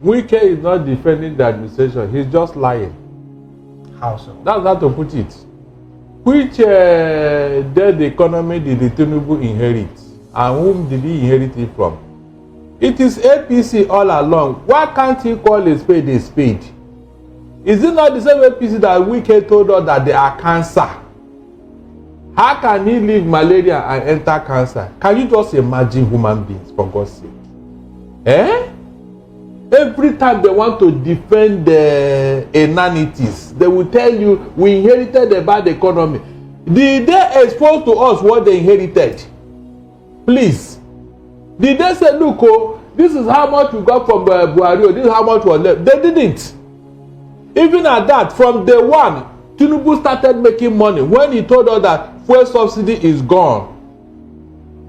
Wike is not defending the administration. He's just lying. How so? That's how to put it. Which dead economy did the Tinubu inherit? And whom did he inherit it from? It is APC all along. Why can't he call a spade a spade? Is it not the same APC that Wike told us that they are cancer? How can he leave malaria and enter cancer? Can you just imagine human beings, for God's sake? Every time they want to defend the inanities, they will tell you, we inherited a bad economy. Did they expose to us what they inherited? Please. Did they say, look, this is how much we got from Buhari, this is how much was left? They didn't. Even at that, from day one, Tinubu started making money when he told us that fuel subsidy is gone.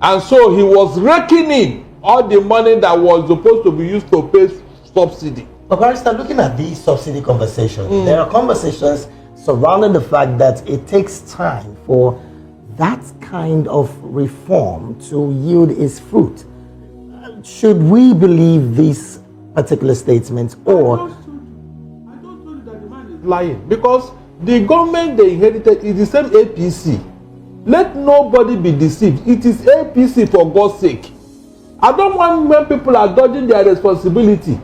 And so he was raking in all the money that was supposed to be used to pay subsidy. But Barrister, looking at these subsidy conversations, there are conversations surrounding the fact that it takes time for that kind of reform to yield its fruit. Should we believe these particular statements, or? I don't know that the man is lying, because the government they inherited is the same APC. Let nobody be deceived. It is APC, for God's sake. I don't want when people are dodging their responsibility.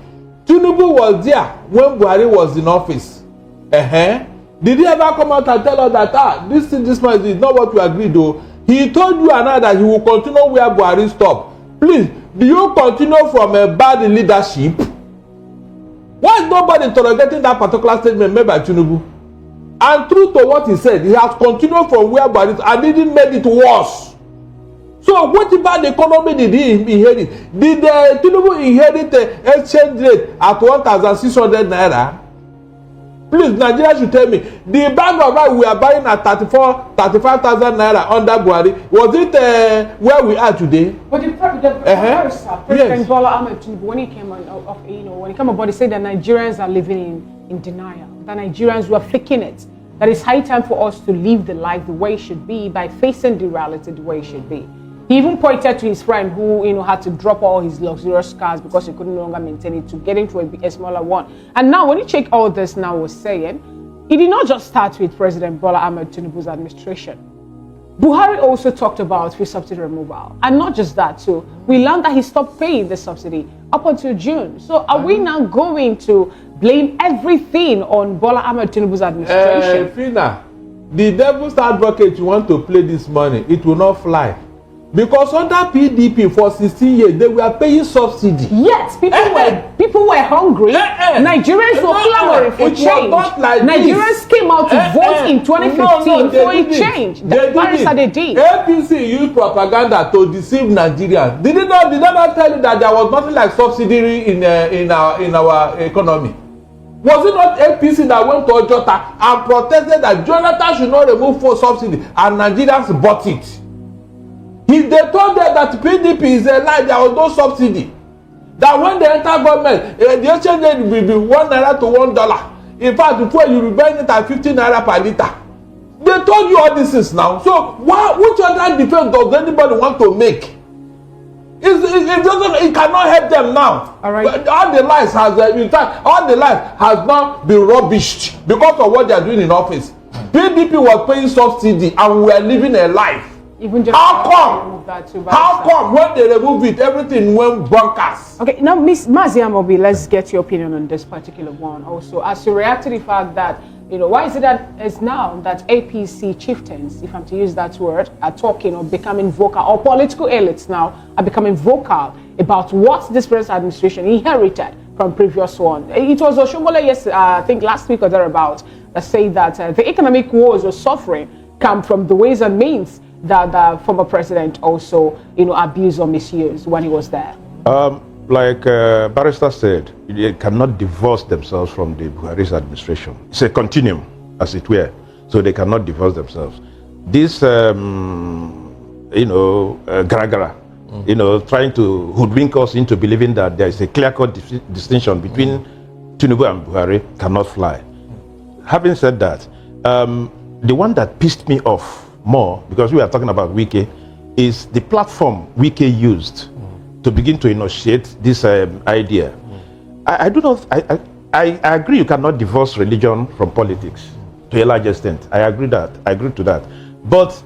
Tinubu was there when Buhari was in office. Did he ever come out and tell us that this man is not what we agreed to? He told you and I that he will continue where Buhari stopped. Please, do you continue from a bad leadership? Why is nobody interrogating that particular statement made by Tinubu? And true to what he said, he has continued from where Buhari is and didn't make it worse. So what about the economy did he inherit? Did Tinubu inherit the exchange rate at 1,600 naira? Please, Nigeria should tell me. The bag of rice we are buying at 35,000 naira under Buhari, was it where we are today? But President Bola Ahmed Tinubu, when he came when he came aboard, he said that Nigerians are living in denial. That Nigerians were faking it. That it's high time for us to live the life the way it should be by facing the reality the way it should be. He even pointed to his friend who, had to drop all his luxurious cars because he could no longer maintain it to get into a smaller one. And now, when you check all this now was saying, it did not just start with President Bola Ahmed Tinubu's administration. Buhari also talked about free subsidy removal. And not just that, too. We learned that he stopped paying the subsidy up until June. So are we now going to blame everything on Bola Ahmed Tinubu's administration? Fina, the devil's advocate you want to play this money, it will not fly. Because under PDP for 16 years, they were paying subsidy. Yes, people were hungry. Nigerians were clamoring for change. Like Nigerians came out to vote in 2015 for a change. They did. APC used propaganda to deceive Nigerians. Did they not tell you that there was nothing like subsidy in our economy? Was it not APC that went to Ojota and protested that Jonathan should not remove fuel subsidy, and Nigerians bought it? They told them that PDP is a lie, there was no subsidy. That when they enter government, the exchange rate will be 1 naira to $1. In fact, before you will buy it at 15 naira per liter. They told you all this is now. So which other defense does anybody want to make? It cannot help them now. All right. But all the lies has not been rubbished because of what they are doing in office. PDP was paying subsidy and we are living a life. Even just how come when they remove it, everything went bonkers? Okay, now Ms. Maziamobi, let's get your opinion on this particular one. Also, as you react to the fact that, why is it that it's now that APC chieftains, if I'm to use that word, are talking or becoming vocal, or political elites now are becoming vocal about what this present administration inherited from previous one? It was Oshomole, I think last week or thereabout, that said that the economic woes or suffering come from the ways and means that the former president also, abused or misused when he was there. Like Barrister said, they cannot divorce themselves from the Buhari's administration. It's a continuum, as it were. So they cannot divorce themselves. This, gara-gara, trying to hoodwink us into believing that there is a clear-cut distinction between Tinubu and Buhari cannot fly. Having said that, the one that pissed me off more, because we are talking about Wike, is the platform Wike used to begin to initiate this idea. I do not. I agree. You cannot divorce religion from politics to a large extent. I agree to that. But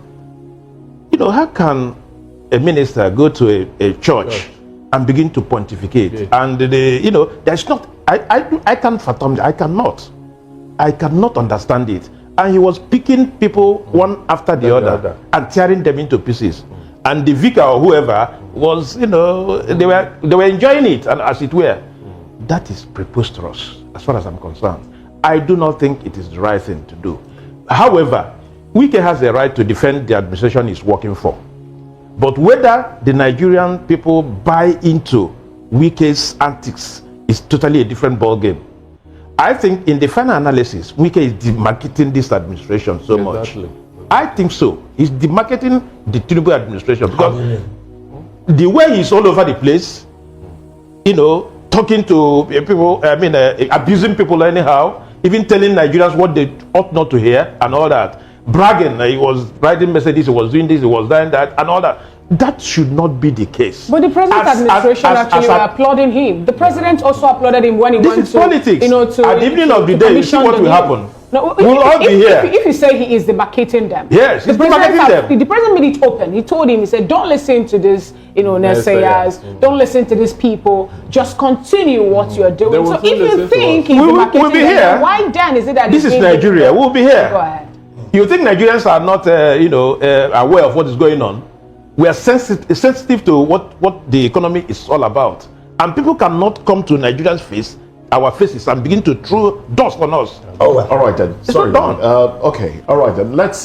how can a minister go to a church and begin to pontificate? And there's not. I can't fathom. I cannot understand it. And he was picking people one after the other and tearing them into pieces. And the vicar or whoever was, they were enjoying it, and as it were. That is preposterous, as far as I'm concerned. I do not think it is the right thing to do. However, Wike has the right to defend the administration he's working for. But whether the Nigerian people buy into Wike's antics is totally a different ballgame. I think in the final analysis, Wike is demarketing this administration so much. I think so. He's demarketing the Tinubu administration because the way he's all over the place, talking to people, abusing people anyhow, even telling Nigerians what they ought not to hear and all that. Bragging, he was writing messages, he was doing this, he was doing that, and all that. That should not be the case. But the president's administration actually were applauding him. The president also applauded him when he went to politics. At the evening of the day, you see what will happen. No, we'll all be here. If you say he is demarcating them, yes, he's demarcating them. The president made it open. He told him, he said, don't listen to this, naysayers, don't listen to these people, just continue what you're doing. So if you think he's demarcating them, then why then is it that this is Nigeria? We'll be here. Go ahead. You think Nigerians are not, aware of what is going on? We are sensitive to what the economy is all about. And people cannot come to Nigerians' our faces and begin to throw dust on us. Oh, all right then. Sorry. Not done. Okay. All right then. Let's